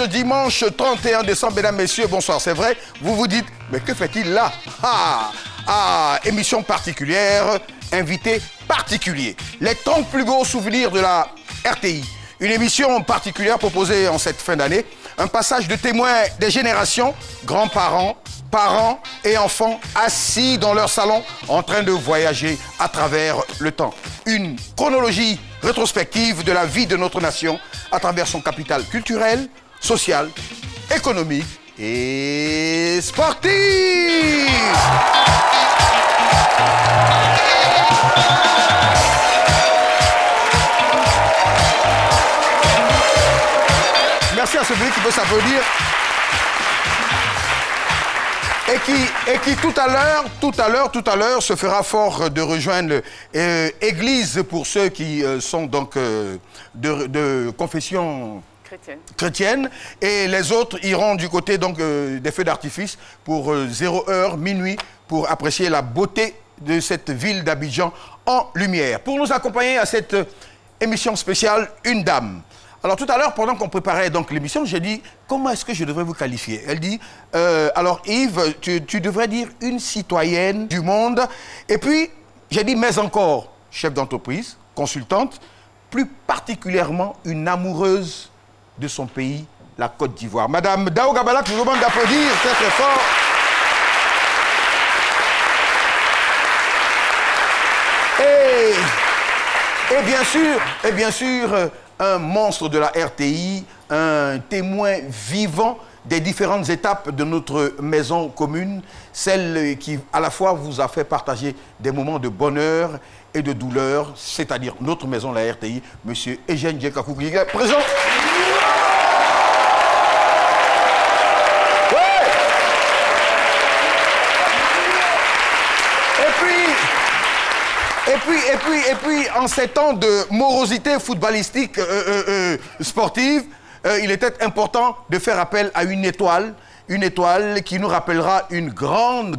dimanche 31 décembre, mesdames, messieurs, bonsoir. C'est vrai, vous vous dites, mais que fait-il là? Émission particulière, invité particulier. Les 30 plus beaux souvenirs de la RTI. Une émission particulière proposée en cette fin d'année. Un passage de témoins des générations, grands-parents, parents et enfants assis dans leur salon en train de voyager à travers le temps. Une chronologie rétrospective de la vie de notre nation à travers son capital culturel, social, économique et sportif. Merci à ce public qui peut s'applaudir. Et qui tout à l'heure se fera fort de rejoindre Église pour ceux qui sont donc de confession chrétienne. Et les autres iront du côté donc des feux d'artifice pour 0h, minuit, pour apprécier la beauté de cette ville d'Abidjan en lumière. Pour nous accompagner à cette émission spéciale, une dame. Alors tout à l'heure, pendant qu'on préparait donc l'émission, j'ai dit, comment est-ce que je devrais vous qualifier? Elle dit, alors Yves, tu devrais dire une citoyenne du monde. Et puis, j'ai dit, mais encore, chef d'entreprise, consultante, plus particulièrement une amoureuse de son pays, la Côte d'Ivoire. Madame Dao Gabalak, je vous demande d'applaudir très très fort. Et bien sûr, un monstre de la RTI, un témoin vivant des différentes étapes de notre maison commune, celle qui à la fois vous a fait partager des moments de bonheur et de douleur, c'est-à-dire notre maison, la RTI, monsieur Eugène Djekakou, qui est présent. Et puis, en ces temps de morosité footballistique sportive, il était important de faire appel à une étoile qui nous rappellera une grande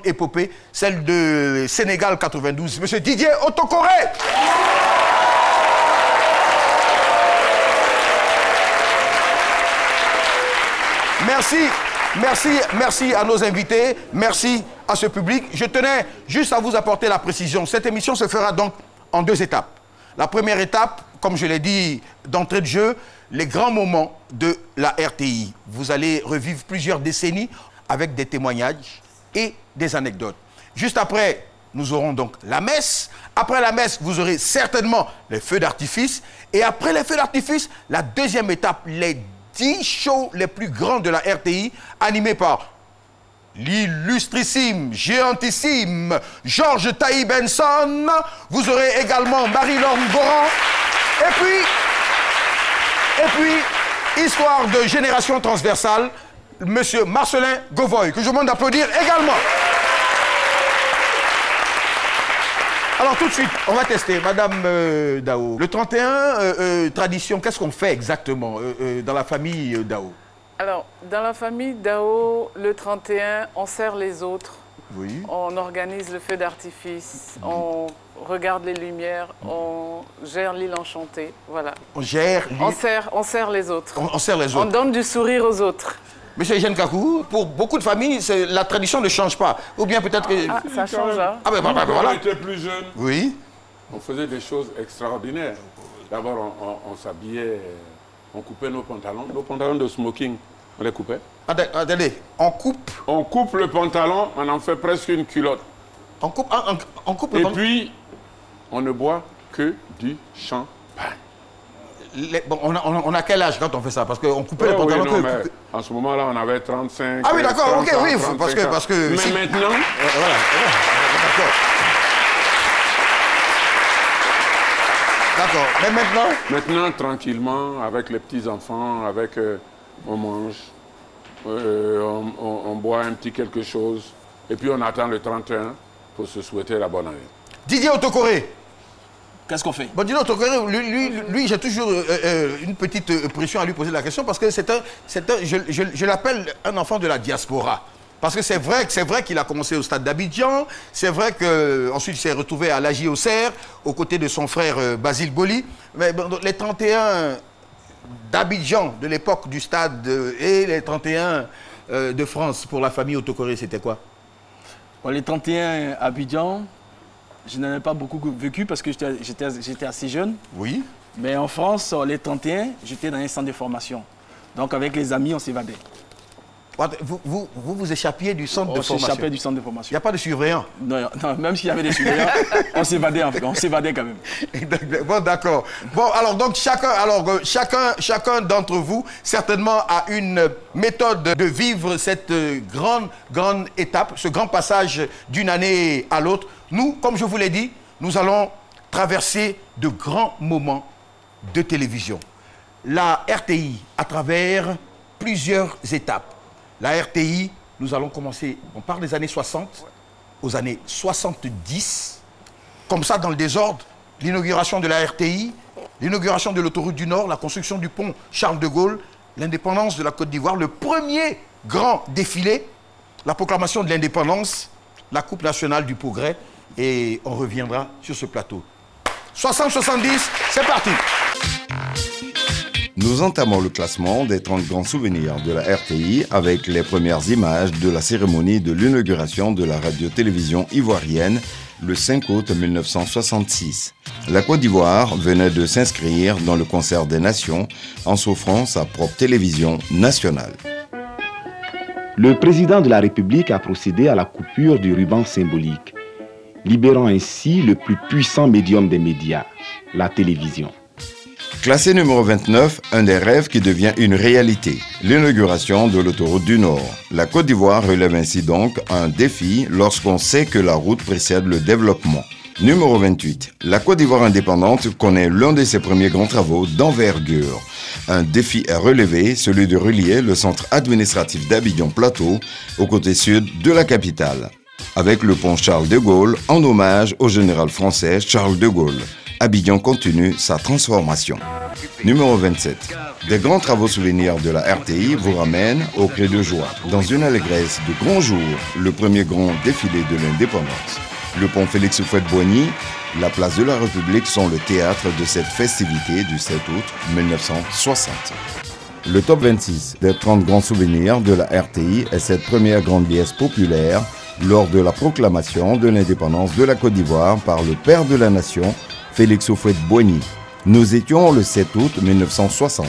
épopée, celle de Sénégal 92. Monsieur Didier Otokoré. Merci à nos invités, merci à ce public. Je tenais juste à vous apporter la précision. Cette émission se fera donc en 2 étapes. La première étape, comme je l'ai dit d'entrée de jeu, les grands moments de la RTI. Vous allez revivre plusieurs décennies avec des témoignages et des anecdotes. Juste après, nous aurons donc la messe. Après la messe, vous aurez certainement les feux d'artifice. Et après les feux d'artifice, la deuxième étape, les 10 shows les plus grands de la RTI, animés par l'illustrissime, géantissime Georges Taï Benson. Vous aurez également Marie-Laure Goran. Et puis, histoire de génération transversale, monsieur Marcelin Govoy, que je vous demande d'applaudir également. Alors tout de suite, on va tester. Madame Dao, le 31, tradition, qu'est-ce qu'on fait exactement dans la famille Dao? Alors, dans la famille Dao, le 31, on sert les autres. Oui. On organise le feu d'artifice, on regarde les lumières, on gère l'île enchantée, voilà. On gère l'île... On sert les autres. On sert les autres. On donne du sourire aux autres. Monsieur Eugène Kakou, pour beaucoup de familles, la tradition ne change pas. Ou bien peut-être que... Ah, ça change, hein. Ah ben voilà. Quand on était plus jeune, oui. On faisait des choses extraordinaires. D'abord, on s'habillait, on coupait nos pantalons de smoking, on les coupait. Attendez, on coupe... On coupe le pantalon, on en fait presque une culotte. On coupe le Et pantalon. puis, on ne boit que du champagne. Bon, on a quel âge quand on fait ça? Parce qu'on coupait les pantalons... Oui, non, mais en ce moment-là, on avait 35... Ah oui, d'accord, ok, oui, 35 parce que... Mais si... maintenant... Voilà, d'accord. Mais maintenant... Maintenant, tranquillement, avec les petits-enfants, on mange, on boit un petit quelque chose, et puis on attend le 31 pour se souhaiter la bonne année. Didier Otokoré. Qu'est-ce qu'on fait? Bon, Didier Otokoré, lui j'ai toujours une petite pression à lui poser la question parce que je l'appelle un enfant de la diaspora. Parce que c'est vrai qu'il a commencé au stade d'Abidjan, c'est vrai qu'ensuite il s'est retrouvé à l'AJ Auxerre, aux côtés de son frère Basile Boli. Mais bon, les 31 d'Abidjan, de l'époque du stade, et les 31 de France pour la famille autocorée, c'était quoi? Bon, les 31 à Abidjan, je n'en ai pas beaucoup vécu parce que j'étais assez jeune. Oui. Mais en France, les 31, j'étais dans un centre de formation. Donc avec les amis, on s'évadait. Vous échappiez du centre de formation? On s'échappait du centre de formation. Il n'y a pas de surveillant? Non, non, même s'il y avait des surveillants, on s'évadait en fait, on s'évadait quand même. Bon, d'accord. Bon, alors donc chacun d'entre vous, certainement, a une méthode de vivre cette grande étape, ce grand passage d'une année à l'autre. Nous, comme je vous l'ai dit, nous allons traverser de grands moments de télévision. La RTI, à travers plusieurs étapes. La RTI, nous allons commencer, on part des années 60 aux années 70. Comme ça, dans le désordre, l'inauguration de la RTI, l'inauguration de l'autoroute du Nord, la construction du pont Charles de Gaulle, l'indépendance de la Côte d'Ivoire, le premier grand défilé, la proclamation de l'indépendance, la Coupe nationale du progrès, et on reviendra sur ce plateau. 60-70, c'est parti! Nous entamons le classement des 30 grands souvenirs de la RTI avec les premières images de la cérémonie de l'inauguration de la radio-télévision ivoirienne le 5 août 1966. La Côte d'Ivoire venait de s'inscrire dans le concert des nations en s'offrant sa propre télévision nationale. Le président de la République a procédé à la coupure du ruban symbolique, libérant ainsi le plus puissant médium des médias, la télévision. Classé numéro 29, un des rêves qui devient une réalité, l'inauguration de l'autoroute du Nord. La Côte d'Ivoire relève ainsi donc un défi lorsqu'on sait que la route précède le développement. Numéro 28, la Côte d'Ivoire indépendante connaît l'un de ses premiers grands travaux d'envergure. Un défi à relever, celui de relier le centre administratif d'Abidjan-Plateau au côté sud de la capitale, avec le pont Charles de Gaulle en hommage au général français Charles de Gaulle. Abidjan continue sa transformation. Numéro 27. Des grands travaux souvenirs de la RTI vous ramènent au cri de joie. Dans une allégresse de grand jour, le premier grand défilé de l'indépendance. Le pont Félix Houphouët-Boigny, la place de la République sont le théâtre de cette festivité du 7 août 1960. Le top 26 des 30 grands souvenirs de la RTI est cette première grande liesse populaire lors de la proclamation de l'indépendance de la Côte d'Ivoire par le père de la nation, Félix Houphouët-Boigny. Nous étions le 7 août 1960.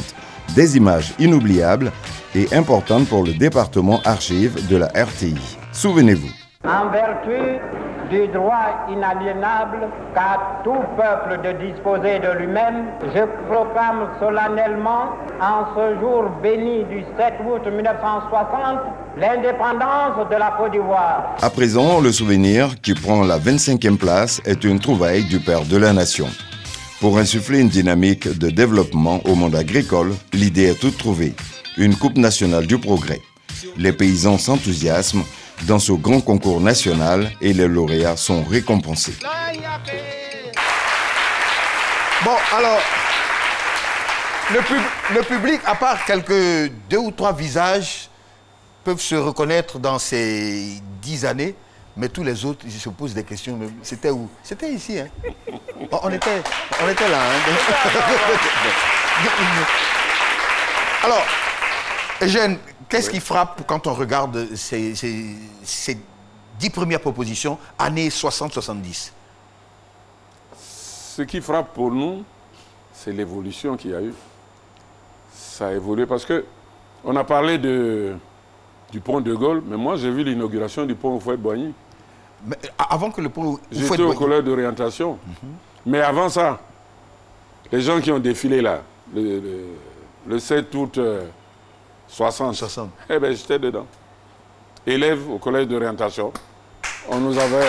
Des images inoubliables et importantes pour le département archives de la RTI. Souvenez-vous. En vertu du droit inaliénable qu'a tout peuple de disposer de lui-même, je proclame solennellement, en ce jour béni du 7 août 1960, l'indépendance de la Côte d'Ivoire. À présent, le souvenir qui prend la 25e place est une trouvaille du père de la nation. Pour insuffler une dynamique de développement au monde agricole, l'idée est toute trouvée. Une coupe nationale du progrès. Les paysans s'enthousiasment dans ce grand concours national et les lauréats sont récompensés. Bon, alors, le public, à part quelques 2 ou 3 visages, peuvent se reconnaître dans ces 10 années, mais tous les autres, ils se posent des questions. C'était où? C'était ici, hein? On était là, hein? Alors, Eugène, qu'est-ce qui frappe quand on regarde ces 10 premières propositions, années 60-70? Ce qui frappe pour nous, c'est l'évolution qu'il y a eu. Ça a évolué parce que on a parlé du pont de Gaulle, mais moi j'ai vu l'inauguration du pont Houphouët-Boigny. Mais avant que le pont J'étais au collège d'orientation. Mais avant ça, les gens qui ont défilé là, le 7 août 60. Eh bien, j'étais dedans. Élève au collège d'orientation. On nous avait...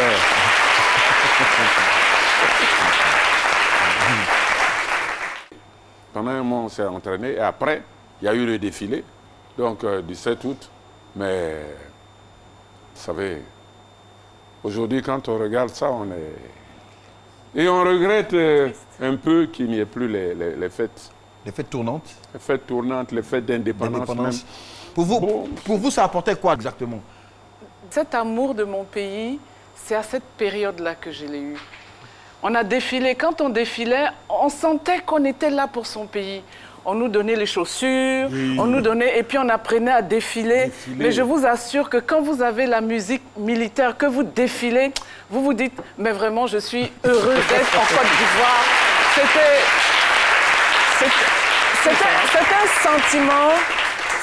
Pendant un mois, on s'est entraîné. Et après, il y a eu le défilé, donc du 7 août. Mais, vous savez, aujourd'hui, quand on regarde ça, on est... Et on regrette un peu qu'il n'y ait plus les fêtes. Les fêtes tournantes? Les fêtes tournantes, les fêtes d'indépendance. Pour vous, ça apportait quoi exactement? Cet amour de mon pays, c'est à cette période-là que je l'ai eu. On a défilé. Quand on défilait, on sentait qu'on était là pour son pays. on nous donnait les chaussures, on nous donnait, et puis on apprenait à défiler. Mais je vous assure que quand vous avez la musique militaire, que vous défilez, vous vous dites, mais vraiment, je suis heureuse d'être en Côte d'Ivoire.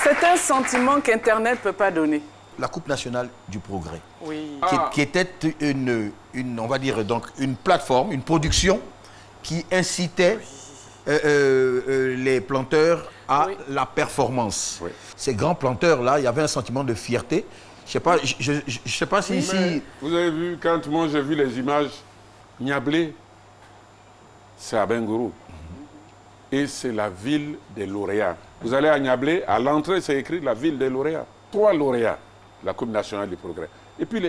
C'est un sentiment qu'Internet ne peut pas donner. La Coupe nationale du progrès, Oui. qui était on va dire donc une plateforme, une production qui incitait les planteurs à la performance. Oui. Ces grands planteurs-là, il y avait un sentiment de fierté. Je ne sais pas si ici... Vous avez vu, quand moi j'ai vu les images, Niablé, c'est à Bengourou. Et c'est la ville des lauréats. Vous allez à Niablé, à l'entrée, c'est écrit la ville des lauréats. 3 lauréats, la Coupe nationale du progrès. Et puis,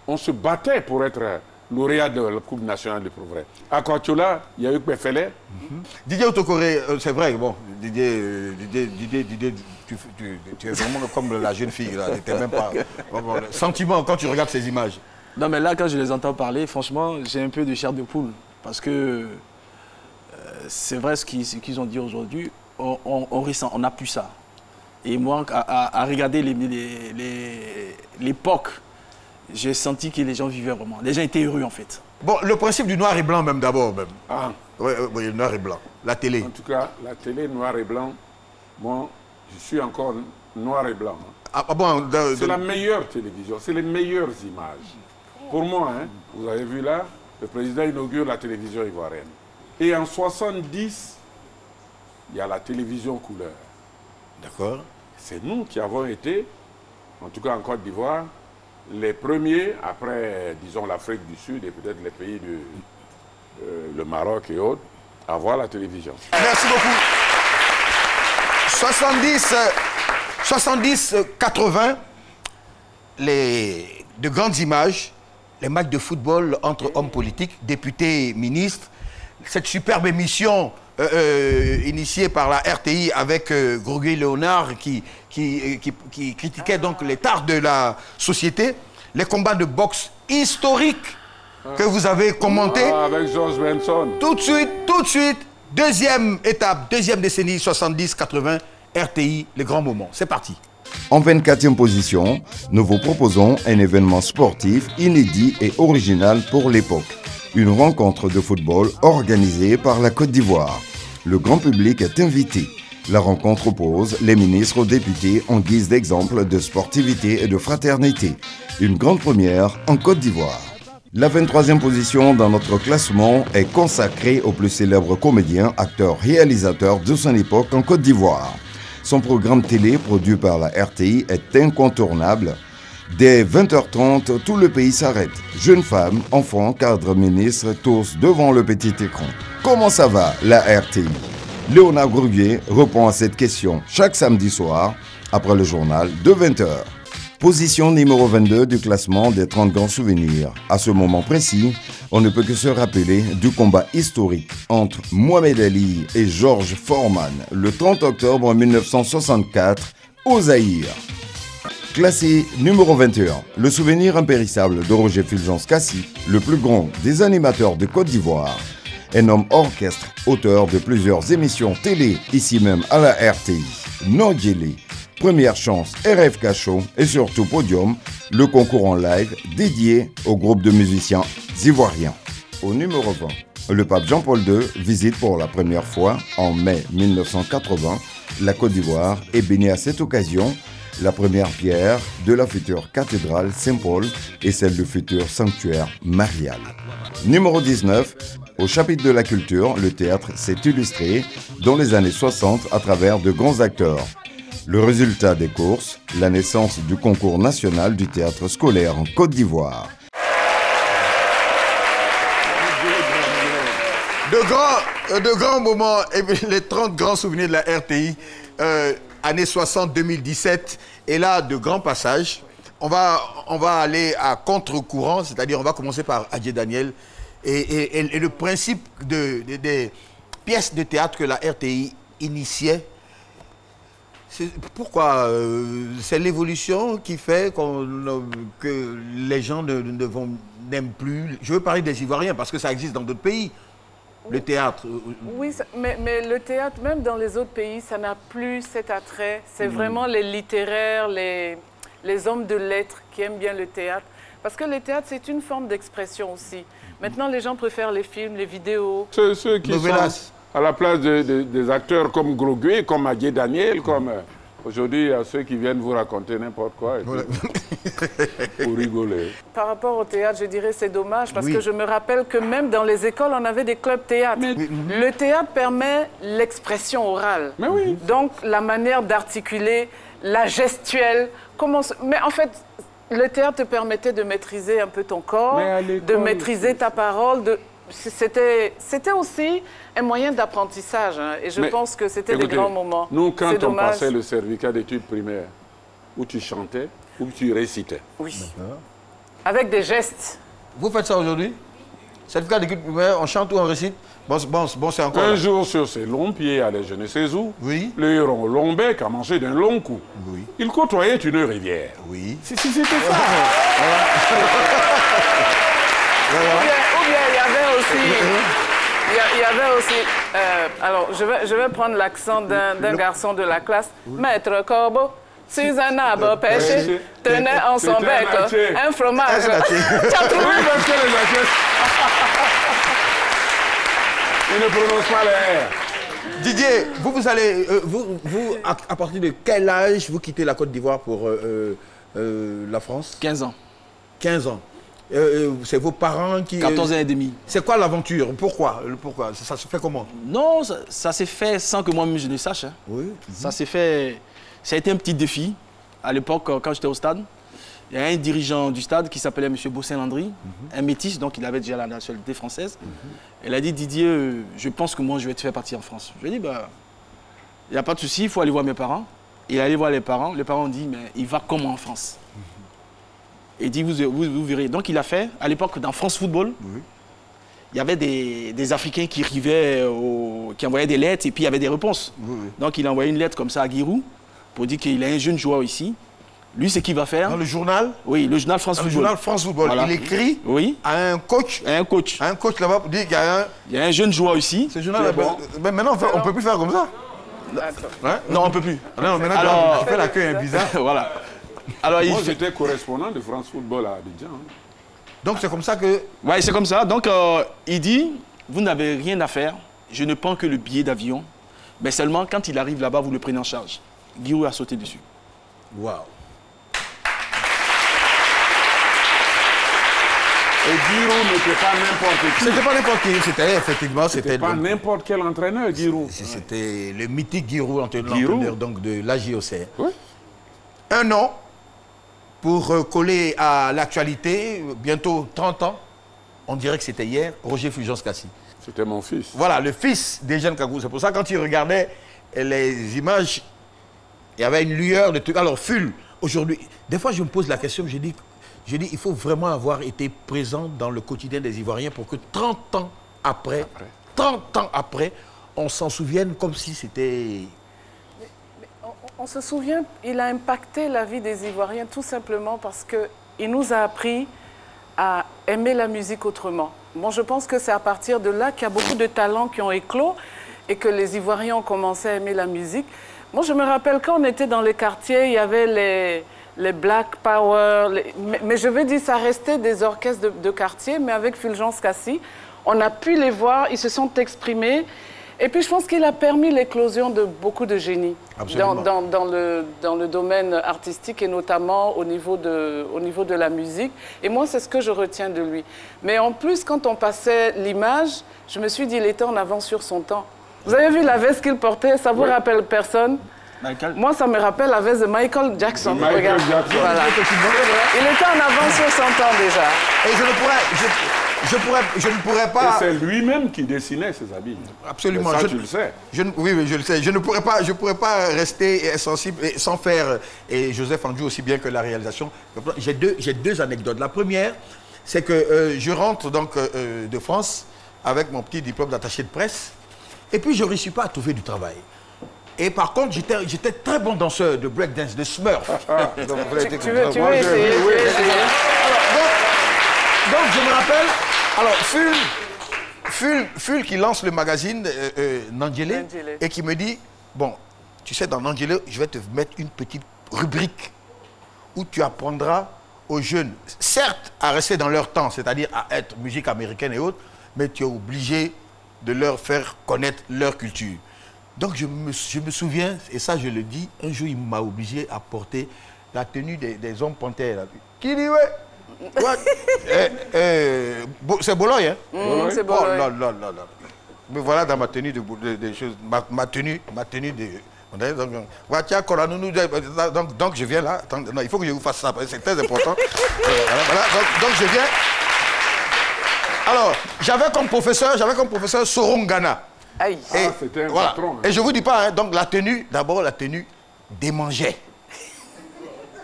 on se battait pour être lauréat de la Coupe nationale du progrès. À Kochola, il y a eu Pefele. Didier Otokoré, c'est vrai, bon, Didier, tu es vraiment comme la jeune fille, là. Tu même pas... Bon, le sentiment quand tu regardes ces images. Non, mais là, quand je les entends parler, franchement, j'ai un peu de chair de poule. Parce que c'est vrai ce qu'ils ont dit aujourd'hui, on ressent, on n'a plus ça. Et moi, à regarder l'époque, j'ai senti que les gens vivaient vraiment. Les gens étaient heureux, en fait. Bon, le principe du noir et blanc, même d'abord. Ah. Oui, le noir et blanc. La télé. En tout cas, la télé noir et blanc, moi, je suis encore noir et blanc. Bon, c'est la meilleure télévision, c'est les meilleures images. Pour moi, hein, vous avez vu là, le président inaugure la télévision ivoirienne. Et en 70, il y a la télévision couleur. D'accord. C'est nous qui avons été, en tout cas en Côte d'Ivoire, les premiers, après, disons, l'Afrique du Sud et peut-être les pays le Maroc et autres, à voir la télévision. Merci beaucoup. 70-80, de grandes images, les matchs de football entre hommes politiques, députés, ministres, cette superbe émission initiée par la RTI avec Grogui Léonard qui critiquait donc les tares de la société, les combats de boxe historiques que vous avez commentés. Avec George Benson. Tout de suite, deuxième étape, deuxième décennie, 70-80, RTI, les grands moments. C'est parti. En 24e position, nous vous proposons un événement sportif inédit et original pour l'époque. Une rencontre de football organisée par la Côte d'Ivoire. Le grand public est invité. La rencontre oppose les ministres aux députés en guise d'exemple de sportivité et de fraternité. Une grande première en Côte d'Ivoire. La 23e position dans notre classement est consacrée au plus célèbre comédien, acteur, réalisateur de son époque en Côte d'Ivoire. Son programme télé produit par la RTI est incontournable. Dès 20h30, tout le pays s'arrête. Jeunes femmes, enfants, cadres, ministres, tous devant le petit écran. Comment ça va, la RTI? Léonard Grogui répond à cette question chaque samedi soir, après le journal de 20h. Position numéro 22 du classement des 30 grands souvenirs. À ce moment précis, on ne peut que se rappeler du combat historique entre Mohamed Ali et Georges Foreman le 30 octobre 1964 au Zaïre. Classé numéro 21, le souvenir impérissable de Roger Fulgence Kassi, le plus grand des animateurs de Côte d'Ivoire. Un homme orchestre, auteur de plusieurs émissions télé, ici même à la RTI. Nordjélé, Première Chance, RF Cachot et surtout Podium, le concours en live dédié au groupe de musiciens ivoiriens. Au numéro 20, le pape Jean-Paul II visite pour la première fois, en mai 1980, la Côte d'Ivoire et bénit à cette occasion la première pierre de la future cathédrale Saint-Paul et celle du futur sanctuaire marial. Numéro 19, au chapitre de la culture, le théâtre s'est illustré dans les années 60 à travers de grands acteurs. Le résultat des courses, la naissance du concours national du théâtre scolaire en Côte d'Ivoire. De grands moments, et les 30 grands souvenirs de la RTI, années 60-2017, et là, de grands passages. On va aller à contre-courant, c'est-à-dire on va commencer par Adjé Daniel, et le principe des pièces de théâtre que la RTI initiait. Pourquoi c'est l'évolution qui fait que les gens n'aiment plus. Je veux parler des Ivoiriens parce que ça existe dans d'autres pays. le théâtre. Oui, mais le théâtre, même dans les autres pays, ça n'a plus cet attrait. C'est vraiment les littéraires, les hommes de lettres qui aiment bien le théâtre. Parce que le théâtre, c'est une forme d'expression aussi. Maintenant, les gens préfèrent les films, les vidéos. Ceux qui sont à la place des acteurs comme Groguet, comme Adjé Daniel, comme... Aujourd'hui, il y a ceux qui viennent vous raconter n'importe quoi. Pour rigoler. Par rapport au théâtre, je dirais c'est dommage parce que je me rappelle que même dans les écoles, on avait des clubs théâtre. Le théâtre permet l'expression orale. Mais oui. Donc, la manière d'articuler, la gestuelle. Mais en fait, le théâtre te permettait de maîtriser un peu ton corps, de maîtriser ta parole. C'était aussi un moyen d'apprentissage. Hein, et je pense que c'était des grands moments. Nous, quand on passait le certificat d'études primaires, où tu chantais, où tu récitais. Oui. Avec des gestes. Vous faites ça aujourd'hui? Certificat d'études primaires, on chante ou on récite? Bon, c'est encore... Un jour sur ses longs pieds, allait je ne sais où, le héron long bec a mangé d'un long coup. Oui. Il côtoyait une rivière. Oui. Si c'était ça. Ou bien il y avait aussi, alors je vais prendre l'accent d'un garçon de la classe. Maître Corbeau, Suzanne a pêché, tenait en son bec un fromage. Tu as trouvé Il ne prononce pas les R. Didier, vous allez, à partir de quel âge vous quittez la Côte d'Ivoire pour la France? 15 ans. 15 ans. C'est vos parents qui... 14 ans et demi. C'est quoi l'aventure? Pourquoi? Ça se fait comment? Non, ça s'est fait sans que moi-même je ne sache. Hein. Oui. Ça s'est fait... Ça a été un petit défi. À l'époque, quand j'étais au stade, il y a un dirigeant du stade qui s'appelait M. Bossin-Landry, un métis, donc il avait déjà la nationalité française. Il a dit, Didier, je pense que moi je vais te faire partir en France. Je lui ai dit, bah, il n'y a pas de souci, il faut aller voir mes parents. Il est allé voir les parents ont dit, mais il va comment en France? Il dit, vous verrez. Donc il a fait, à l'époque, dans France Football, il y avait des Africains qui arrivaient, qui envoyaient des lettres et puis il y avait des réponses. Donc il a envoyé une lettre comme ça à Giroud pour dire qu'il a un jeune joueur ici. Lui, c'est qu'il va faire. Dans le journal? Oui, le journal France Football. Le journal France Football. Voilà. Il écrit à un coach. À un coach. À un coach là-bas pour dire qu'il y a un jeune joueur ici. Ce journal, mais maintenant, on ne peut plus faire comme ça. Hein? Non, on ne peut plus. Non, maintenant, alors, tu fais l'accueil bizarre. Voilà. Alors, moi, j'étais correspondant de France Football à Abidjan. Donc, c'est comme ça que... Oui, c'est comme ça. Donc, il dit, vous n'avez rien à faire. Je ne prends que le billet d'avion. Mais seulement, quand il arrive là-bas, vous le prenez en charge. Giroud a sauté dessus. Waouh. Et Giroud n'était pas n'importe qui. C'était pas n'importe qui, c'était effectivement... C'était pas n'importe quel entraîneur, Giroud. C'était le mythique Giroud, entraîneur donc de l'AJOC. Oui. Un an pour coller à l'actualité, bientôt 30 ans. On dirait que c'était hier, Roger Fulgence Kassi. C'était mon fils. Voilà, le fils d'Eugène Kagou. C'est pour ça, quand il regardait les images, il y avait une lueur de trucs. Alors, Ful, aujourd'hui, des fois, je me pose la question, je dis, il faut vraiment avoir été présent dans le quotidien des Ivoiriens pour que 30 ans après, 30 ans après, on s'en souvienne comme si c'était... On se souvient, il a impacté la vie des Ivoiriens tout simplement parce qu'il nous a appris à aimer la musique autrement. Bon, je pense que c'est à partir de là qu'il y a beaucoup de talents qui ont éclos et que les Ivoiriens ont commencé à aimer la musique. Moi, je me rappelle quand on était dans les quartiers, il y avait les Black Power, mais je veux dire, ça restait des orchestres de quartier, mais avec Fulgence Kassi, on a pu les voir, ils se sont exprimés. Et puis, je pense qu'il a permis l'éclosion de beaucoup de génies dans le domaine artistique et notamment au niveau de la musique. Et moi, c'est ce que je retiens de lui. Mais en plus, quand on passait l'image, je me suis dit, il était en avance sur son temps. Vous avez vu la veste qu'il portait? Ça vous rappelle personne? Moi, ça me rappelle la veste de Michael Jackson. Michael Jackson. Voilà. Il était en avance sur son temps déjà. Et je ne pourrais pas... Et c'est lui-même qui dessinait ses habits. Absolument. Ça, tu le sais. Oui, je le sais. Je ne pourrais pas rester insensible sans faire, et Joseph Andjou aussi bien que la réalisation. J'ai deux anecdotes. La première, c'est que je rentre donc de France avec mon petit diplôme d'attaché de presse. Et puis, je ne réussis pas à trouver du travail. Et par contre, j'étais très bon danseur de breakdance, de Smurf. Tu veux essayer? Donc, je me rappelle, alors, Ful qui lance le magazine Nandjele et qui me dit, bon, tu sais, dans Nandjele, je vais te mettre une petite rubrique où tu apprendras aux jeunes, certes, à rester dans leur temps, c'est-à-dire à être musique américaine et autres, mais tu es obligé de leur faire connaître leur culture. Donc je me souviens, et ça je le dis, un jour il m'a obligé à porter la tenue des hommes panthères. Qui dit ouais? C'est Bologne, hein? C'est Bologne. Oh là là là là. Me voilà dans ma tenue de choses, ma tenue de... Donc je viens là, attends, non, il faut que je vous fasse ça, c'est très important. Voilà, donc je viens. Alors, j'avais comme professeur Sorongana. Aïe. C'était un Voilà. patron. Hein. Et je vous dis pas, hein, donc la tenue, d'abord la tenue démangeait.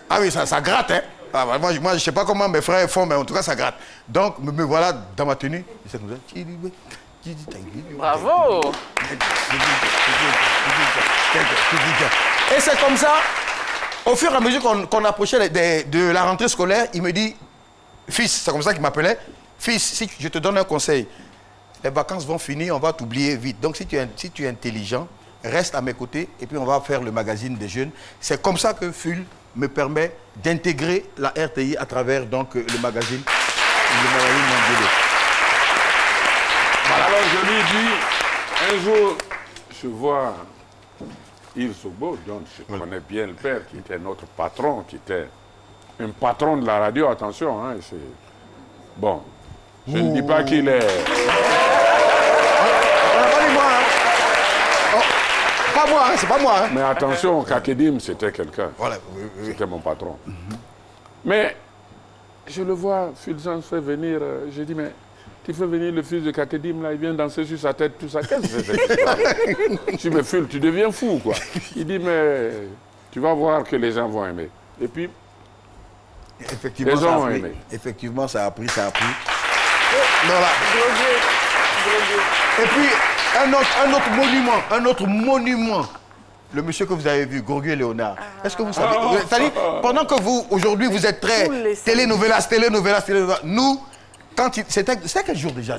Ah oui, ça gratte, hein. Ah, moi, je ne sais pas comment mes frères font, mais en tout cas, ça gratte. Donc, me voilà dans ma tenue. Bravo. Et c'est comme ça, au fur et à mesure qu'on approchait de la rentrée scolaire, il me dit, fils, c'est comme ça qu'il m'appelait, fils, si je te donne un conseil, les vacances vont finir, on va t'oublier vite. Donc si tu es intelligent, reste à mes côtés et puis on va faire le magazine des jeunes. C'est comme ça que Ful me permet d'intégrer la RTI à travers donc, le magazine Nandjele. Voilà. Alors je lui dis, un jour, je vois Yves Sogbo, donc je connais bien le père, qui était notre patron, qui était un patron de la radio, attention. Hein, bon, je ne dis pas qu'il est... Pas moi, hein, c'est pas moi. Hein. Mais attention, Kakedim, c'était quelqu'un. Voilà, C'était mon patron. Mais je le vois, Fulgence fait venir, je dis, mais tu fais venir le fils de Kakedim, là, il vient danser sur sa tête, tout ça. Qu'est-ce que c'est cette histoire? Je dis, mais Ful, tu deviens fou, quoi. Il dit, mais tu vas voir que les gens vont aimer. Et puis, effectivement, les gens ont aimé. Effectivement, ça a pris. Voilà. Et puis, un autre monument, le monsieur que vous avez vu, Gorgui Léonard. Est-ce que vous savez, c'est-à-dire, pendant que vous, aujourd'hui, vous êtes très télénovelas, nous, c'était quel jour déjà?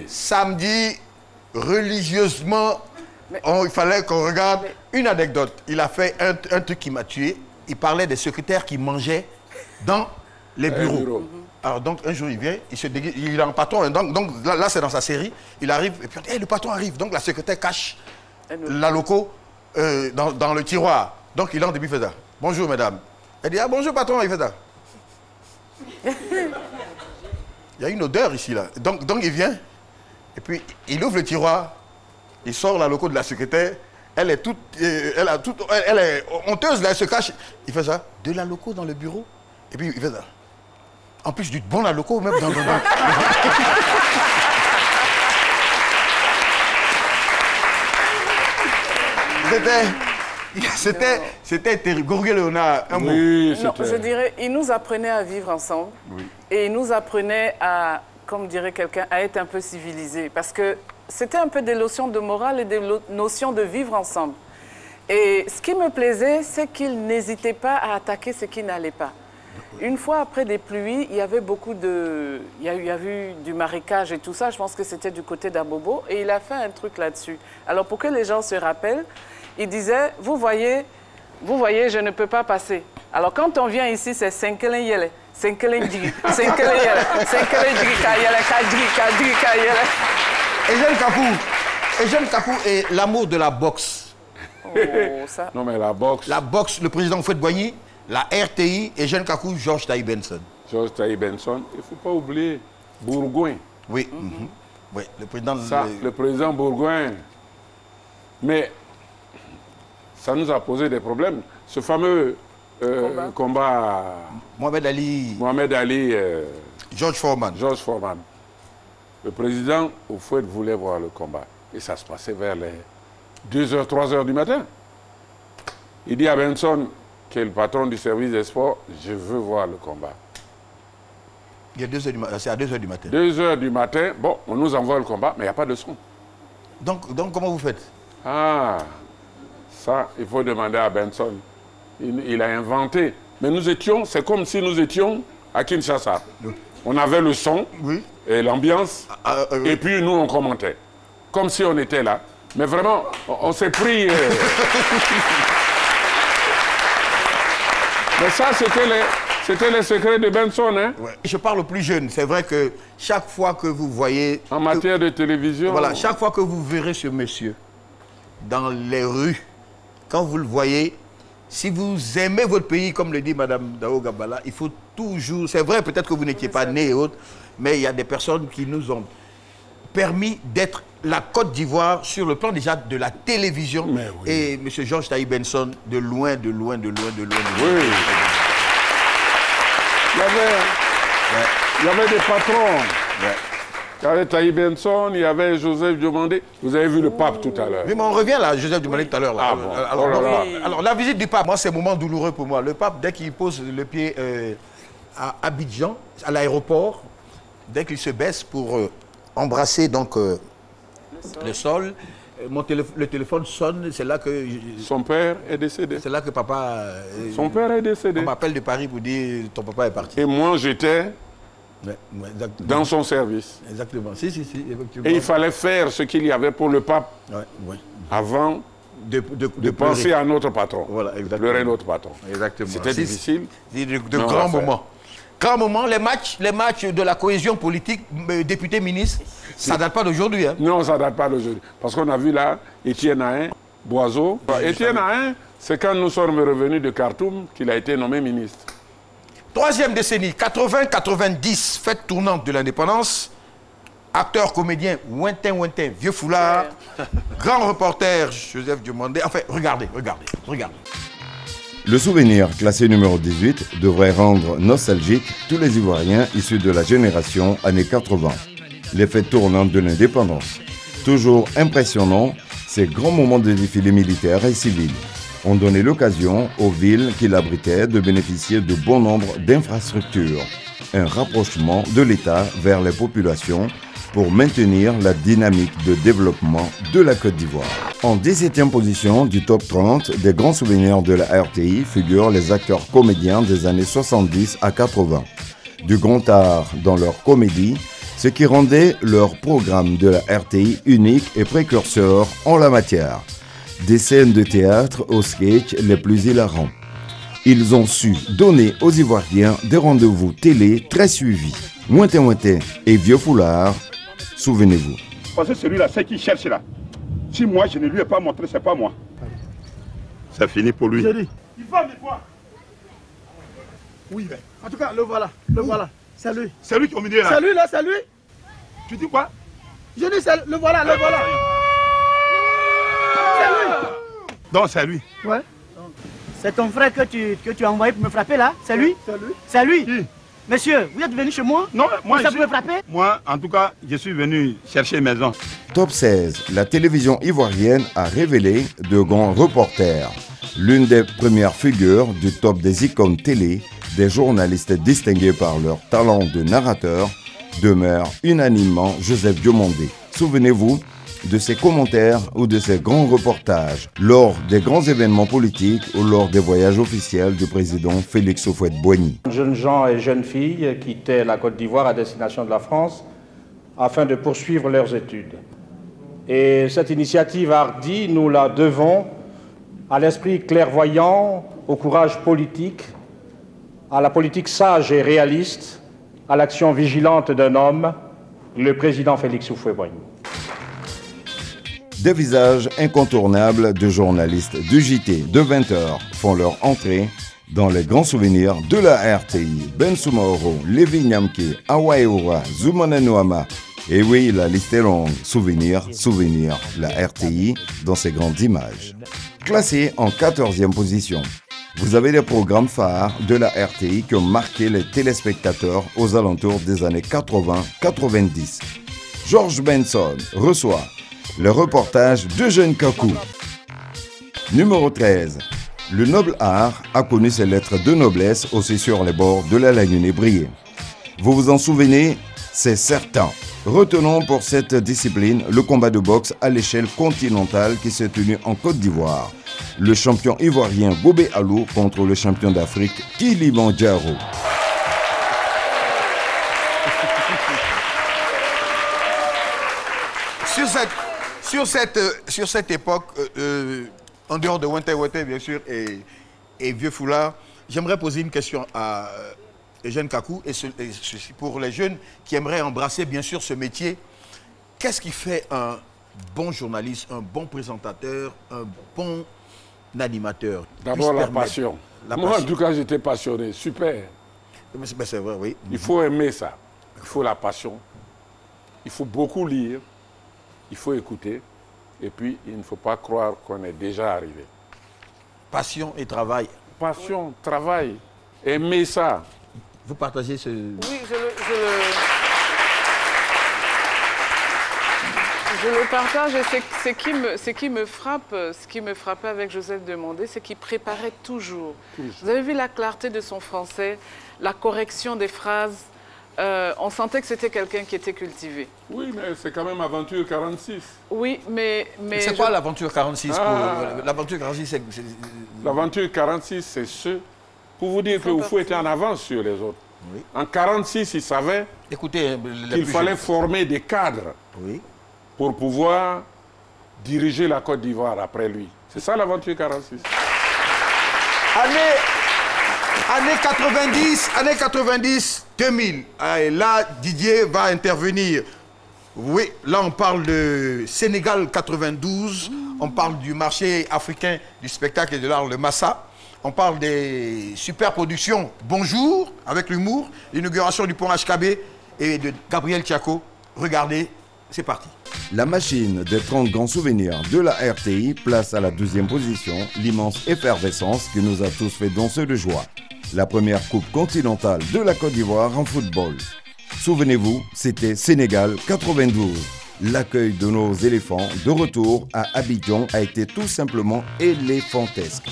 Samedi, religieusement, il fallait qu'on regarde une anecdote. Il a fait un truc qui m'a tué. Il parlait des secrétaires qui mangeaient dans les bureaux. Alors donc un jour il vient, il se déguise, il est en patron, donc là c'est dans sa série, il arrive et puis hey, le patron arrive, donc la secrétaire cache la loco dans le tiroir. Donc il entre et puis il fait ça. Bonjour mesdames. Elle dit ah bonjour patron, il fait ça. Il y a une odeur ici là. Donc il vient et puis il ouvre le tiroir, il sort la loco de la secrétaire, elle est elle est honteuse là, elle se cache. Il fait ça, de la loco dans le bureau et puis il fait ça. En plus, du bon la loco, même dans... C'était terrible. Gorgui Léonard, un mot. Oui, non, je dirais, il nous apprenait à vivre ensemble. Oui. Et il nous apprenait à, comme dirait quelqu'un, à être un peu civilisé. Parce que c'était un peu des notions de morale et des notions de vivre ensemble. Et ce qui me plaisait, c'est qu'il n'hésitait pas à attaquer ce qui n'allait pas. Une fois après des pluies, il y avait beaucoup de... Il y a eu du marécage et tout ça. Je pense que c'était du côté d'Abobo. Et il a fait un truc là-dessus. Alors, pour que les gens se rappellent, il disait, vous voyez, je ne peux pas passer. Alors, quand on vient ici, c'est 5 yele, 5 yele, 5 yele, 5 Et Jeune Capou est l'amour de la boxe. Oh, ça. Non, mais la boxe... La boxe, le président Houphouët-Boigny, la RTI et Jeune Kakou, Georges Taï Benson. Georges Taï Benson, il ne faut pas oublier Bourgoin. Oui, oui, le président... Le président Bourgoin. Mais ça nous a posé des problèmes. Ce fameux combat... Mohamed Ali... George Foreman. Le président Houphouët voulait voir le combat. Et ça se passait vers les 2h, 3h du matin. Il dit à Benson, qui est le patron du service des sports, je veux voir le combat. Il y a 2h du matin, c'est à 2h du matin. 2h du matin, bon, on nous envoie le combat, mais il n'y a pas de son. Donc comment vous faites? Ah, ça, il faut demander à Benson. Il a inventé. Mais nous étions, c'est comme si nous étions à Kinshasa. Oui. On avait le son, oui. et l'ambiance. Et puis nous, on commentait. Comme si on était là. Mais vraiment, on s'est pris... Mais ça, c'était les secrets de Benson. Hein? Ouais. Je parle aux plus jeunes. C'est vrai que chaque fois que vous voyez... En matière de télévision... Voilà, chaque fois que vous verrez ce monsieur dans les rues, quand vous le voyez, si vous aimez votre pays, comme le dit Mme Dao Gabala, il faut toujours... C'est vrai, peut-être que vous n'étiez pas né et autres, mais il y a des personnes qui nous ont permis d'être la Côte d'Ivoire sur le plan déjà de la télévision. Oui. Et M. Georges Taïb Benson, de loin. Oui. Il y avait des patrons. Ouais. Il y avait Taïb Benson, il y avait Joseph Diomandé. Vous avez vu le pape tout à l'heure. Oui, mais on revient là, Joseph Diomandé tout à l'heure. Ah bon. Alors, la visite du pape, moi, c'est un moment douloureux pour moi. Le pape, dès qu'il pose le pied à Abidjan, à l'aéroport, dès qu'il se baisse pour embrasser donc le sol, le téléphone sonne, c'est là que... Son père est décédé. C'est là que papa... Son père est décédé. On m'appelle de Paris pour dire ton papa est parti. Et moi, j'étais dans son service. Exactement. Si, effectivement. Et il fallait faire ce qu'il y avait pour le pape avant de penser à notre patron. Voilà, exactement. Pleurer notre patron. Exactement. C'était difficile. De grands moments. Grand moment, les matchs de la cohésion politique, député-ministre, ça ne date pas d'aujourd'hui. Hein. Non, ça ne date pas d'aujourd'hui. Parce qu'on a vu là, Étienne Hain, Boiseau. Étienne Hain, c'est quand nous sommes revenus de Khartoum qu'il a été nommé ministre. Troisième décennie, 80-90, fête tournante de l'indépendance. Acteur, comédien, Ouintin, vieux foulard. Grand reporter, Joseph Diomandé. Enfin, regardez. Le souvenir, classé numéro 18, devrait rendre nostalgique tous les Ivoiriens issus de la génération années 80. Les fêtes tournantes de l'indépendance. Toujours impressionnants, ces grands moments de défilé militaire et civil ont donné l'occasion aux villes qui l'abritaient de bénéficier de bon nombre d'infrastructures. Un rapprochement de l'État vers les populations pour maintenir la dynamique de développement de la Côte d'Ivoire. En 17e position du top 30 des grands souvenirs de la RTI figurent les acteurs comédiens des années 70 à 80. Du grand art dans leur comédie, ce qui rendait leur programme de la RTI unique et précurseur en la matière. Des scènes de théâtre aux sketchs les plus hilarants. Ils ont su donner aux Ivoiriens des rendez-vous télé très suivis. Ouintin et Vieux Foulard, souvenez-vous. Parce que celui-là, c'est qui cherche là. Si moi, je ne lui ai pas montré, c'est pas moi. Ça finit pour lui. Il va me voir. Oui, en tout cas, le voilà. C'est lui. C'est lui qui est au milieu là. C'est lui là, c'est lui. Tu dis quoi? Je dis, le voilà. C'est lui. Donc c'est lui. Ouais. C'est ton frère que tu as envoyé pour me frapper là? C'est lui? C'est lui. Qui? Monsieur, vous êtes venu chez moi? Non, moi ça pouvait frapper? Moi, en tout cas, je suis venu chercher maison. Top 16, la télévision ivoirienne a révélé de grands reporters. L'une des premières figures du top des icônes télé, des journalistes distingués par leur talent de narrateur, demeure unanimement Joseph Diomandé. Souvenez-vous de ses commentaires ou de ses grands reportages lors des grands événements politiques ou lors des voyages officiels du président Félix Houphouët-Boigny. Jeunes gens et jeunes filles quittaient la Côte d'Ivoire à destination de la France afin de poursuivre leurs études. Et cette initiative hardie, nous la devons à l'esprit clairvoyant, au courage politique, à la politique sage et réaliste, à l'action vigilante d'un homme, le président Félix Houphouët-Boigny. Des visages incontournables de journalistes du JT de 20h font leur entrée dans les grands souvenirs de la RTI. Ben Soumaoro, Lévi Nyamke, Awaïoura, Zoumana Noama. Et oui, la liste est longue. Souvenir, la RTI dans ses grandes images. Classé en 14e position, vous avez des programmes phares de la RTI qui ont marqué les téléspectateurs aux alentours des années 80-90. Georges Benson reçoit le reportage d'Eugène Kakou. Numéro 13. Le noble art a connu ses lettres de noblesse aussi sur les bords de la lagune brillée. Vous vous en souvenez? C'est certain. Retenons pour cette discipline le combat de boxe à l'échelle continentale qui s'est tenu en Côte d'Ivoire. Le champion ivoirien Bobé Alou contre le champion d'Afrique Kilimanjaro. sur cette époque, en dehors de Wente Wente, bien sûr, et Vieux Foulard, j'aimerais poser une question à Eugène Kakou, et ceci pour les jeunes qui aimeraient embrasser, bien sûr, ce métier. Qu'est-ce qui fait un bon journaliste, un bon présentateur, un bon animateur? D'abord, la passion. Moi, en tout cas, j'étais passionné. Super. C'est vrai, oui. Il faut aimer ça. Il faut la passion. Il faut beaucoup lire. Il faut écouter. Et puis, il ne faut pas croire qu'on est déjà arrivé. Passion et travail. Passion, travail. Aimer ça. Vous partagez ce... Oui, je le partage, et ce qui me frappait avec Joseph Demandé, c'est qu'il préparait toujours. Vous avez vu la clarté de son français, la correction des phrases. On sentait que c'était quelqu'un qui était cultivé. Oui, mais c'est quand même Aventure 46. Oui, mais c'est quoi l'Aventure 46? L'Aventure 46, c'est... L'Aventure 46, c'est ce... Pour vous dire que Oufou était en avance sur les autres. Oui. En 46, il savait qu'il fallait former des cadres. Oui. Pour pouvoir diriger la Côte d'Ivoire après lui. C'est ça l'Aventure 46. Années 90, 2000. Et là, Didier va intervenir. Oui, là, on parle de Sénégal 92. On parle du marché africain du spectacle et de l'art, le Massa. On parle des super productions Bonjour, avec l'humour, l'inauguration du pont HKB et de Gabriel Tiako. Regardez, c'est parti. La machine des 30 grands souvenirs de la RTI place à la 2e position l'immense effervescence qui nous a tous fait danser de joie. La première coupe continentale de la Côte d'Ivoire en football. Souvenez-vous, c'était Sénégal 92. L'accueil de nos éléphants de retour à Abidjan a été tout simplement éléphantesque.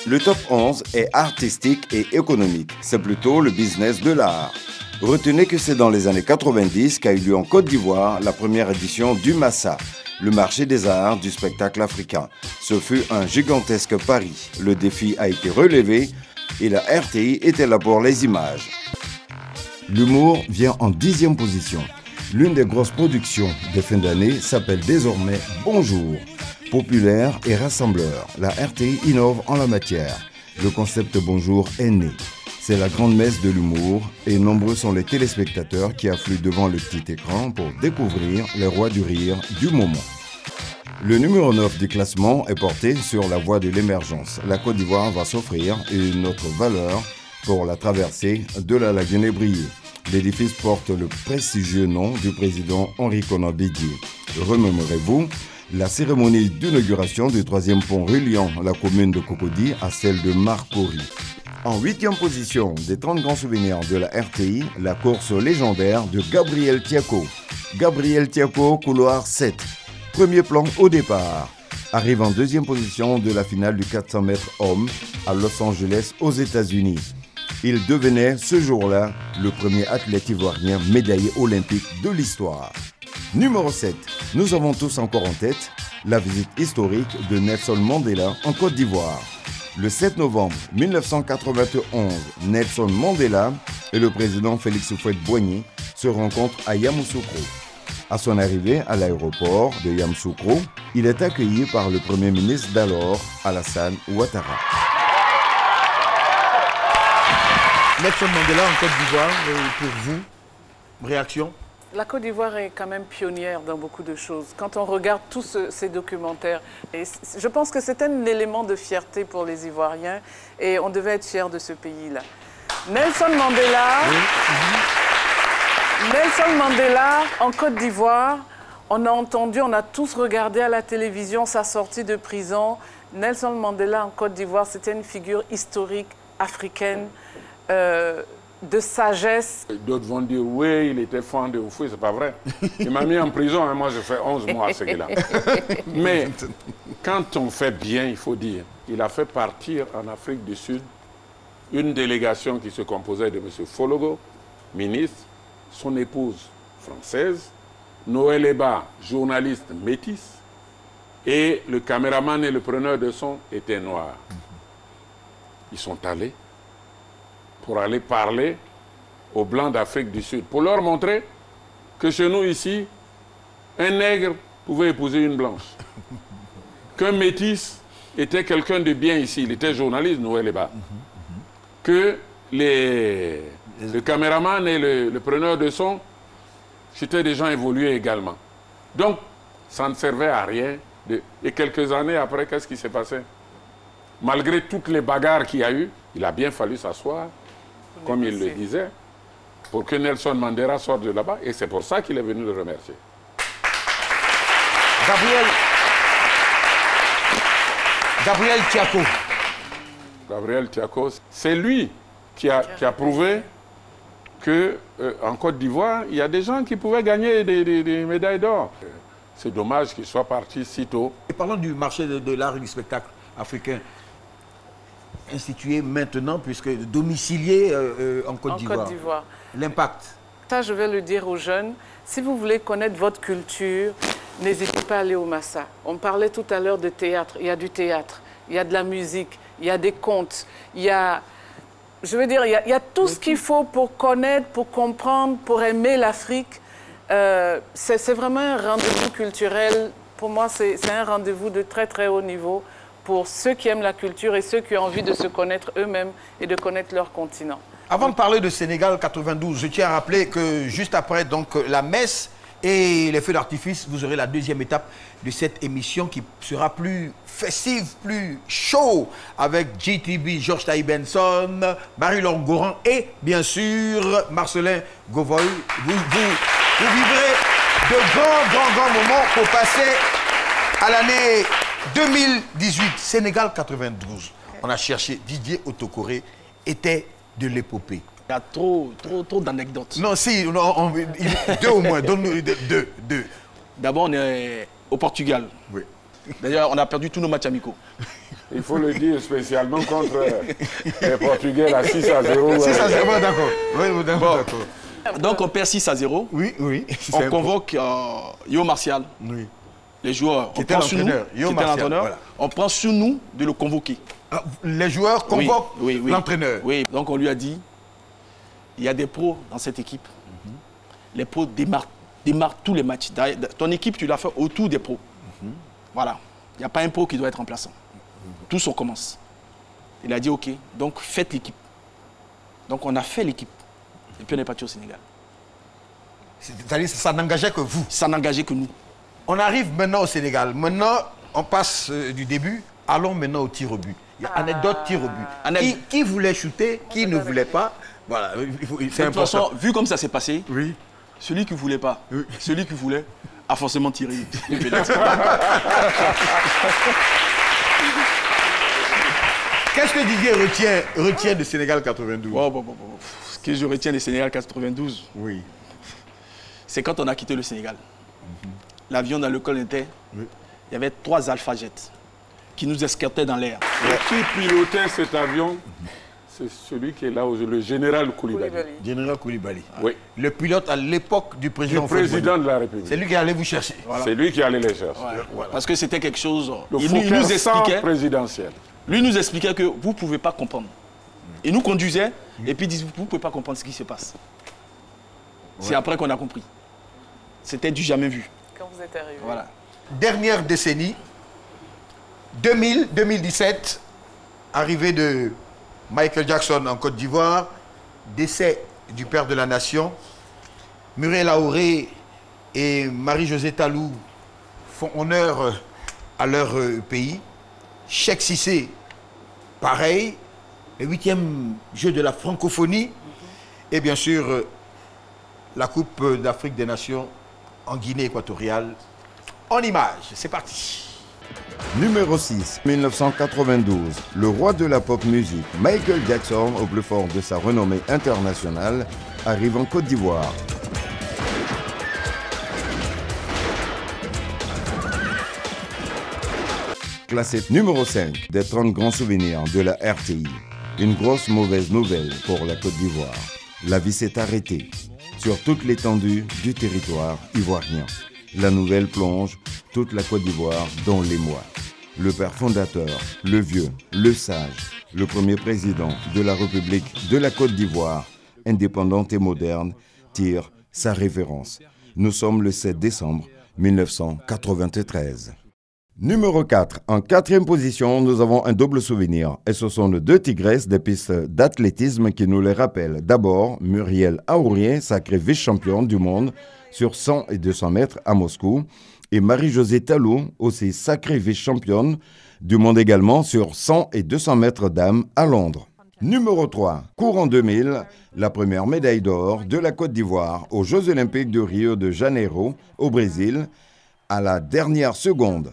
Le top 11 est artistique et économique. C'est plutôt le business de l'art. Retenez que c'est dans les années 90 qu'a eu lieu en Côte d'Ivoire la première édition du Massa, le marché des arts du spectacle africain. Ce fut un gigantesque pari. Le défi a été relevé et la RTI était là pour les images. L'humour vient en 10e position. L'une des grosses productions des fins d'année s'appelle désormais Bonjour. Populaire et rassembleur, la RTI innove en la matière. Le concept Bonjour est né. C'est la grande messe de l'humour et nombreux sont les téléspectateurs qui affluent devant le petit écran pour découvrir les rois du rire du moment. Le numéro 9 du classement est porté sur la voie de l'émergence. La Côte d'Ivoire va s'offrir une autre valeur pour la traversée de la lagune ébriée. L'édifice porte le prestigieux nom du président Henri Konan Bédié. Remémorez-vous la cérémonie d'inauguration du 3e pont reliant la commune de Cocody à celle de Marcory. En 8e position des 30 grands souvenirs de la RTI, la course légendaire de Gabriel Tiako. Gabriel Tiako, couloir 7. Premier plan au départ. Arrive en 2e position de la finale du 400 mètres hommes à Los Angeles aux États-Unis. Il devenait ce jour-là le premier athlète ivoirien médaillé olympique de l'histoire. Numéro 7. Nous avons tous encore en tête la visite historique de Nelson Mandela en Côte d'Ivoire. Le 7 novembre 1991, Nelson Mandela et le président Félix Houphouët-Boigny se rencontrent à Yamoussoukro. À son arrivée à l'aéroport de Yamoussoukro, il est accueilli par le Premier ministre d'alors, Alassane Ouattara. Nelson Mandela en Côte d'Ivoire, pour vous, réaction? La Côte d'Ivoire est quand même pionnière dans beaucoup de choses. Quand on regarde tous ces documentaires, et je pense que c'est un élément de fierté pour les Ivoiriens et on devait être fiers de ce pays-là. Nelson Mandela, en Côte d'Ivoire, on a entendu, on a tous regardé à la télévision sa sortie de prison. Nelson Mandela en Côte d'Ivoire, c'était une figure historique africaine, de sagesse. D'autres vont dire, oui, il était fan de Oufou, c'est pas vrai. Il m'a mis en prison, hein, moi j'ai fait 11 mois à ce gars-là. Mais quand on fait bien, il faut dire, il a fait partir en Afrique du Sud une délégation qui se composait de M. Fologo, ministre, son épouse française, Noël Eba, journaliste métisse, et le caméraman et le preneur de son étaient noirs. Ils sont allés. pour aller parler aux Blancs d'Afrique du Sud, pour leur montrer que chez nous ici, un nègre pouvait épouser une blanche. Qu'un métis était quelqu'un de bien ici, il était journaliste, Noël Eba. Que le caméraman et le preneur de son, c'était des gens évolués également. Donc, ça ne servait à rien. Et quelques années après, qu'est-ce qui s'est passé? Malgré toutes les bagarres qu'il y a eu, il a bien fallu s'asseoir, comme il le disait, pour que Nelson Mandela sorte de là-bas. Et c'est pour ça qu'il est venu le remercier. Gabriel Thiako. Gabriel Thiako, c'est lui qui a prouvé qu'en Côte d'Ivoire, il y a des gens qui pouvaient gagner des médailles d'or. C'est dommage qu'il soit parti si tôt. Et parlons du marché de l'art et du spectacle africain, institué maintenant, puisque domicilié en Côte d'Ivoire. L'impact. Ça, je vais le dire aux jeunes. Si vous voulez connaître votre culture, n'hésitez pas à aller au Massa. On parlait tout à l'heure de théâtre. Il y a du théâtre, il y a de la musique, il y a des contes, il y a... Je veux dire, il y a tout ce qu'il faut pour connaître, pour comprendre, pour aimer l'Afrique. C'est vraiment un rendez-vous culturel. Pour moi, c'est un rendez-vous de très, très haut niveau pour ceux qui aiment la culture et ceux qui ont envie de se connaître eux-mêmes et de connaître leur continent. Avant de parler de Sénégal 92, je tiens à rappeler que juste après donc, la messe et les feux d'artifice, vous aurez la deuxième étape de cette émission qui sera plus festive, plus chaud, avec JTB, Georges Taï Benson, Marie-Laure Goran et bien sûr Marcelin Govoy. Vous vivrez de grands moments pour passer à l'année 2018, Sénégal 92. On a cherché, Didier Otokoré était de l'épopée. Il y a trop d'anecdotes. Non, si, deux au moins, donne-nous deux. D'abord, on est au Portugal. Oui. D'ailleurs, on a perdu tous nos matchs amicaux. Il faut le dire spécialement contre les Portugais, là, 6-0. 6-0, d'accord. Oui, d'accord. Donc, on perd 6-0. Oui. On convoque Yo Martial. Oui. Les joueurs, qui était l'entraîneur. Voilà. On prend sur nous de le convoquer. Ah, les joueurs convoquent l'entraîneur. Oui, donc on lui a dit, il y a des pros dans cette équipe. Les pros démarrent tous les matchs. Ton équipe, tu l'as fait autour des pros. Voilà. Il n'y a pas un pro qui doit être remplaçant. Tous on commence. Il a dit, OK, donc faites l'équipe. Donc on a fait l'équipe. Et puis on est parti au Sénégal. C'est-à-dire que ça n'engageait que vous? Ça n'engageait que nous. On arrive maintenant au Sénégal. Maintenant, on passe du début. Allons maintenant au tir au but. Il y a anecdote tir au but. Qui voulait shooter, qui ne voulait pas. Voilà, c'est important. De toute façon, vu comme ça s'est passé, celui qui ne voulait pas, celui qui voulait, a forcément tiré. Qu'est-ce que Didier retient de Sénégal 92? Ce que je retiens de Sénégal 92, c'est quand on a quitté le Sénégal. L'avion dans lequel on était, il y avait 3 Alpha Jets qui nous escortaient dans l'air. Qui pilotait cet avion? C'est celui qui est là, le général Koulibaly. Général Koulibaly. Oui. Le pilote à l'époque du président de la République. C'est lui qui allait vous chercher. Voilà. C'est lui qui allait les chercher. Voilà. Parce que c'était quelque chose... Il nous expliquait présidentiel. Lui nous expliquait que vous ne pouvez pas comprendre. Il nous conduisait et puis il disait, vous ne pouvez pas comprendre ce qui se passe. C'est après qu'on a compris. C'était du jamais vu. Quand vous êtes arrivé. Voilà. Dernière décennie, 2000-2017, arrivée de Michael Jackson en Côte d'Ivoire, décès du père de la nation, Muriel Aoré et Marie-Josée Talou font honneur à leur pays. Cheikh Cissé, pareil, le 8e jeu de la francophonie et bien sûr la Coupe d'Afrique des Nations en Guinée équatoriale. En images, c'est parti. Numéro 6, 1992. Le roi de la pop music, Michael Jackson, au plus fort de sa renommée internationale, arrive en Côte d'Ivoire. Classé numéro 5 des 30 grands souvenirs de la RTI. Une grosse mauvaise nouvelle pour la Côte d'Ivoire. La vie s'est arrêtée sur toute l'étendue du territoire ivoirien. La nouvelle plonge toute la Côte d'Ivoire dans l'émoi. Le père fondateur, le vieux, le sage, le premier président de la République de la Côte d'Ivoire, indépendante et moderne, tire sa révérence. Nous sommes le 7 décembre 1993. Numéro 4. En 4e position, nous avons un double souvenir. Et ce sont nos 2 tigresses des pistes d'athlétisme qui nous les rappellent. D'abord, Muriel Aourien, sacrée vice-championne du monde sur 100 et 200 mètres à Moscou. Et Marie-Josée Talou, aussi sacrée vice-championne du monde également sur 100 et 200 mètres dames à Londres. Numéro 3. Courant 2000, la première médaille d'or de la Côte d'Ivoire aux Jeux Olympiques de Rio de Janeiro au Brésil. À la dernière seconde,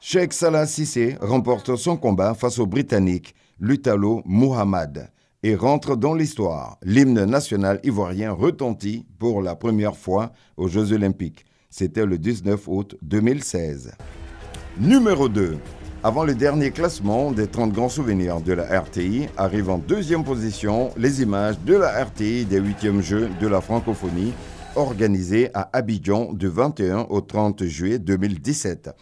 Cheikh Salah Cissé remporte son combat face au Britannique Lutalo Muhammad et rentre dans l'histoire. L'hymne national ivoirien retentit pour la première fois aux Jeux Olympiques. C'était le 19 août 2016. Numéro 2. Avant le dernier classement des 30 grands souvenirs de la RTI, arrivent en 2e position les images de la RTI des 8e Jeux de la francophonie organisés à Abidjan du 21 au 30 juillet 2017.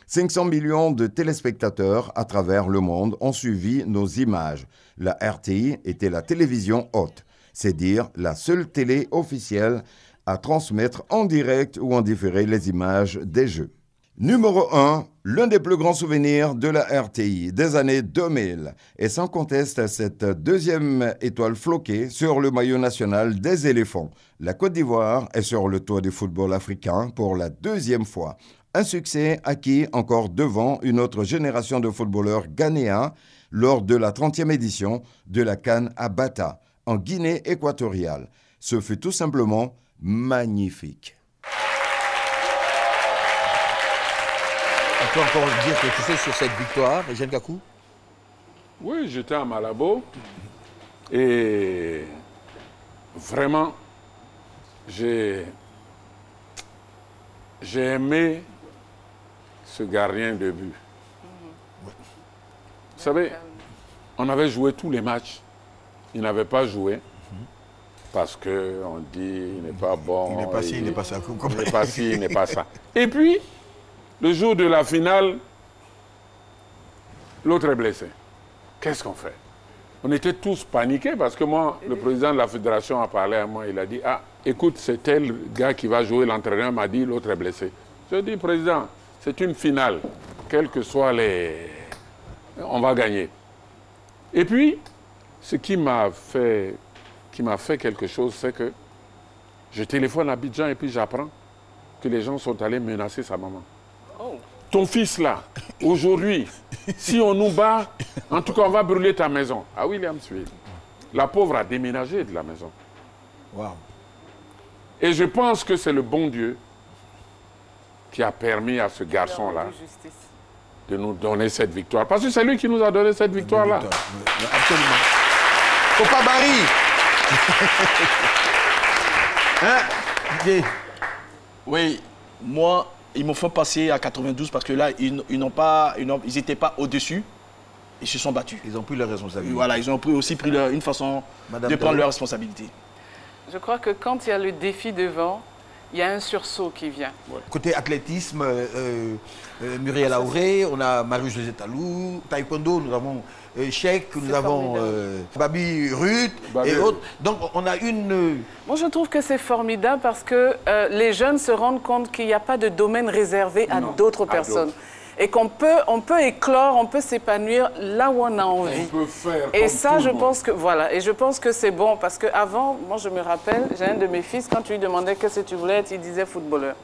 500 millions de téléspectateurs à travers le monde ont suivi nos images. La RTI était la télévision haute, c'est dire la seule télé officielle à transmettre en direct ou en différé les images des Jeux. Numéro 1, l'un des plus grands souvenirs de la RTI des années 2000 et sans conteste cette 2e étoile floquée sur le maillot national des éléphants. La Côte d'Ivoire est sur le toit du football africain pour la 2e fois. Un succès acquis encore devant une autre génération de footballeurs ghanéens lors de la 30e édition de la CAN à Bata, en Guinée équatoriale. Ce fut tout simplement magnifique. On peut encore dire quelque chose sur cette victoire, Eugène Kakou? Oui, j'étais à Malabo et vraiment, j'ai aimé ce gardien de but. Vous savez, on avait joué tous les matchs. Il n'avait pas joué parce qu'on dit il n'est pas bon. Il n'est pas ci, il n'est pas ça. Il n'est pas ci, il n'est pas ça. Et puis, le jour de la finale, l'autre est blessé. Qu'est-ce qu'on fait? On était tous paniqués parce que moi, le président de la fédération a parlé à moi. Il a dit, ah, écoute, c'est tel gars qui va jouer. L'entraîneur m'a dit, l'autre est blessé. Je dis, président, c'est une finale. Quels que soient les... On va gagner. Et puis, ce qui m'a fait quelque chose, c'est que je téléphone à Abidjan et puis j'apprends que les gens sont allés menacer sa maman. Oh. Ton fils là, aujourd'hui, si on nous bat, en tout cas on va brûler ta maison. À Williamsville. La pauvre a déménagé de la maison. Wow. Et je pense que c'est le bon Dieu qui a permis à ce garçon-là de nous donner cette victoire. Parce que c'est lui qui nous a donné cette victoire-là. Absolument. Papa Barry. Hein? Oui, moi, ils m'ont fait passer à 92 parce que là, ils n'étaient pas au-dessus. Ils se sont battus. Ils ont pris leur responsabilité. Voilà, ils ont aussi pris une façon de prendre leur responsabilité. Je crois que quand il y a le défi devant, il y a un sursaut qui vient. Ouais. Côté athlétisme, Muriel Aouré, on a Marie-Josée Talou, taekwondo, nous avons Cheikh, nous avons Babi Ruth et autres. Donc on a une... Moi je trouve que c'est formidable parce que les jeunes se rendent compte qu'il n'y a pas de domaine réservé à d'autres personnes. Et qu'on peut éclore, on peut s'épanouir là où on a envie. On peut faire et ça, je pense que voilà, et je pense que c'est bon parce qu'avant, moi je me rappelle, j'ai un de mes fils, quand tu lui demandais qu'est-ce que tu voulais être, il disait footballeur.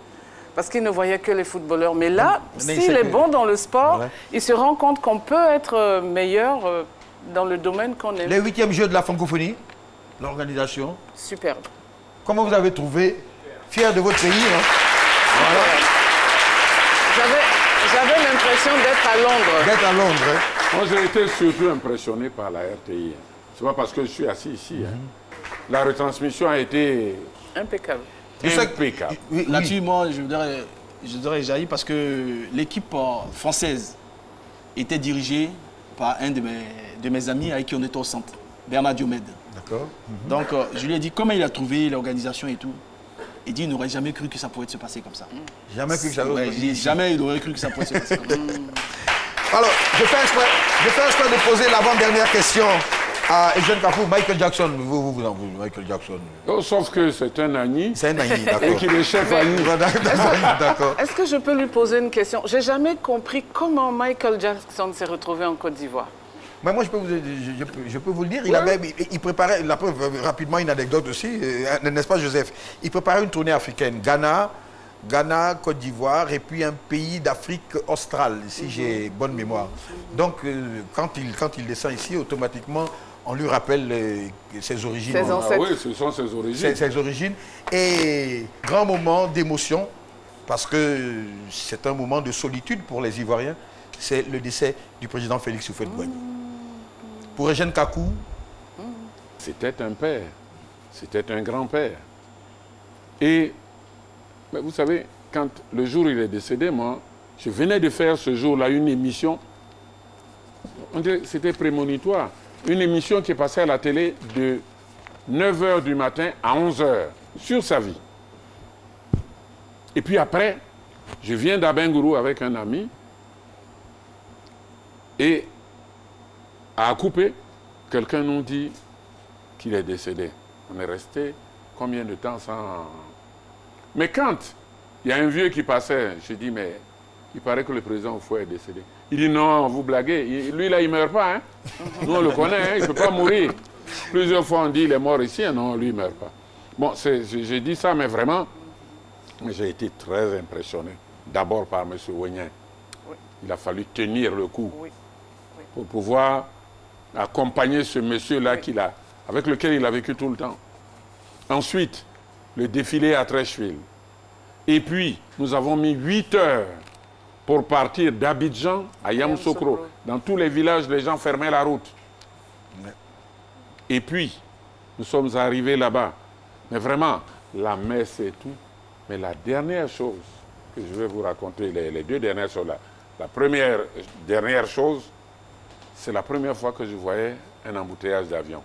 Parce qu'il ne voyait que les footballeurs. Mais là, s'il est bon dans le sport, il se rend compte qu'on peut être meilleur dans le domaine qu'on aime. Les 8e Jeux de la francophonie, l'organisation. Superbe. Comment vous avez trouvé? Fier de votre pays, hein? Voilà. J'avais l'impression d'être à Londres. D'être à Londres, hein? Moi, j'ai été surtout impressionné par la RTI. C'est pas parce que je suis assis ici. Hein. La retransmission a été... impeccable. Impeccable. Oui, là-dessus, moi, je voudrais jaillir parce que l'équipe française était dirigée par un de mes amis avec qui on était au centre, Bernard Diomède. D'accord. Donc, je lui ai dit comment il a trouvé l'organisation et tout. Il dit qu'il n'aurait jamais cru que ça pouvait se passer comme ça. Jamais cru que ça jamais il aurait cru que ça pouvait se passer comme ça. Alors, je fais exprès de poser l'avant-dernière question à Eugène Kakou. Michael Jackson, vous, Michael Jackson. Oh, sauf que c'est un Agni. C'est un Agni, d'accord. Et qu'il est chef Agni. D'accord. Est-ce que je peux lui poser une question? J'ai jamais compris comment Michael Jackson s'est retrouvé en Côte d'Ivoire. Mais moi, je peux vous le dire. Il préparait, la preuve, rapidement, une anecdote aussi, n'est-ce pas, Joseph? Il préparait une tournée africaine. Ghana, Côte d'Ivoire et puis un pays d'Afrique australe, si j'ai bonne mémoire. Donc, quand il descend ici, automatiquement, on lui rappelle ses origines. Ses ancêtres. Ah oui, ce sont ses origines. Ses origines. Et grand moment d'émotion, parce que c'est un moment de solitude pour les Ivoiriens, c'est le décès du président Félix Houphouët-Boigny. Pour Eugène Kakou, c'était un père, c'était un grand-père. Et mais vous savez, quand le jour où il est décédé, moi, je venais de faire ce jour-là une émission, c'était prémonitoire, une émission qui est passée à la télé de 9h du matin à 11h, sur sa vie. Et puis après, je viens d'Abengourou avec un ami, et à couper, quelqu'un nous dit qu'il est décédé. On est resté combien de temps sans... Mais quand il y a un vieux qui passait, je dis, mais il paraît que le président Houphouët est décédé. Il dit, non, vous blaguez. Lui, là, il ne meurt pas. Hein? Nous, on le connaît, hein? Il ne peut pas mourir. Plusieurs fois, on dit, il est mort ici. Non, lui, il ne meurt pas. Bon, j'ai dit ça, mais vraiment, j'ai été très impressionné. D'abord par M. Ouenien. Oui. Il a fallu tenir le coup pour pouvoir accompagner ce monsieur-là avec lequel il a vécu tout le temps. Ensuite, le défilé à Treichville. Et puis, nous avons mis 8 heures pour partir d'Abidjan à Yamoussoukro. Dans tous les villages, les gens fermaient la route. Et puis, nous sommes arrivés là-bas. Mais vraiment, la messe et tout. Mais la dernière chose que je vais vous raconter, les deux dernières choses là. La dernière chose, c'est la première fois que je voyais un embouteillage d'avion.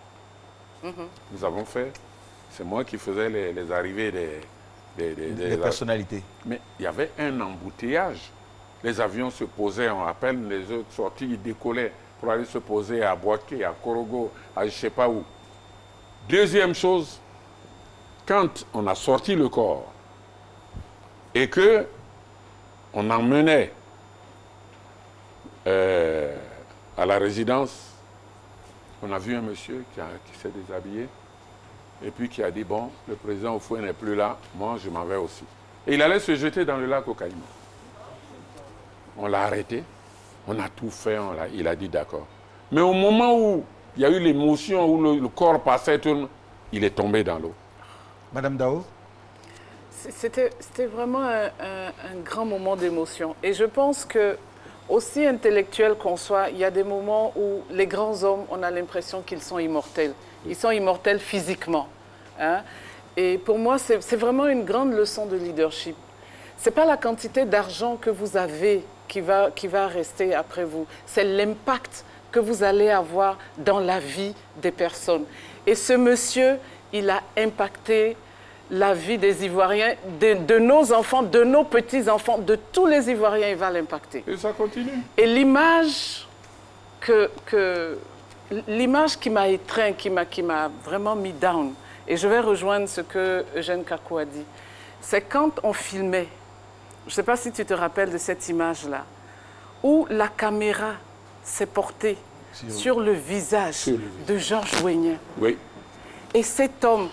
Nous avons fait, c'est moi qui faisais les arrivées des personnalités. Mais il y avait un embouteillage. Les avions se posaient, on appelle les autres sorties, ils décollaient pour aller se poser à Boaké, à Korogo, à je ne sais pas où. Deuxième chose, quand on a sorti le corps et que on emmenait à la résidence, on a vu un monsieur qui s'est déshabillé et puis qui a dit, bon, le président Houphouët n'est plus là, moi je m'en vais aussi. Et il allait se jeter dans le lac au Caïman. On l'a arrêté, on a tout fait, il a dit d'accord. Mais au moment où il y a eu l'émotion, où le corps passait, il est tombé dans l'eau. Madame Dao? C'était vraiment un grand moment d'émotion. Et je pense que, aussi intellectuel qu'on soit, il y a des moments où les grands hommes, on a l'impression qu'ils sont immortels. Ils sont immortels physiquement. Hein? Et pour moi, c'est vraiment une grande leçon de leadership. Ce n'est pas la quantité d'argent que vous avez qui va rester après vous. C'est l'impact que vous allez avoir dans la vie des personnes. Et ce monsieur, il a impacté la vie des Ivoiriens, de nos enfants, de nos petits-enfants, de tous les Ivoiriens, il va l'impacter. Et ça continue. Et l'image l'image qui m'a étreint, qui m'a vraiment mis down, et je vais rejoindre ce que Eugène Kakou a dit, c'est quand on filmait, je ne sais pas si tu te rappelles de cette image-là, où la caméra s'est portée sur le visage de Georges Weah. Oui. Et cet homme,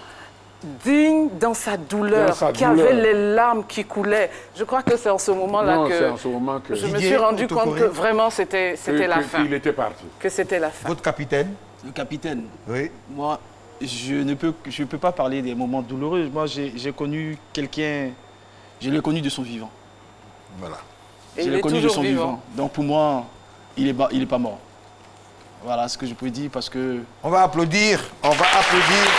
digne dans sa douleur, qui avait les larmes qui coulaient. Je crois que c'est en ce moment-là que je me suis rendu compte que vraiment c'était la fin. Il était parti. Que c'était la fin. Votre capitaine? Le capitaine? Oui. Moi, je ne peux pas parler des moments douloureux. Moi, j'ai connu quelqu'un, je l'ai connu de son vivant. Voilà. Et je l'ai connu de son vivant. Donc pour moi, il est pas mort. Voilà ce que je peux dire parce que... On va applaudir, on va applaudir.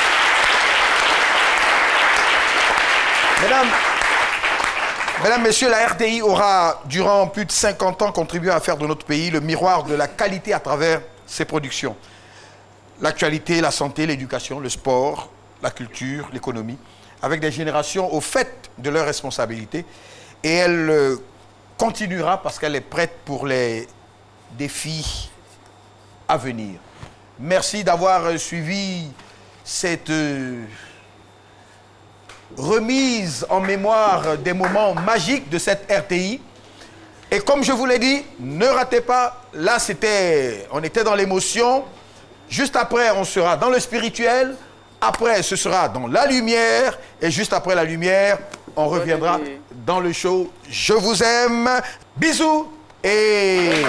Mesdames, Messieurs, la RTI aura, durant plus de 50 ans, contribué à faire de notre pays le miroir de la qualité à travers ses productions. L'actualité, la santé, l'éducation, le sport, la culture, l'économie, avec des générations au fait de leurs responsabilités. Et elle continuera parce qu'elle est prête pour les défis à venir. Merci d'avoir suivi cette remise en mémoire des moments magiques de cette RTI. Et comme je vous l'ai dit, ne ratez pas, là on était dans l'émotion. Juste après, on sera dans le spirituel. Après, ce sera dans la lumière. Et juste après la lumière, on reviendra dans le show. Je vous aime. Bisous et...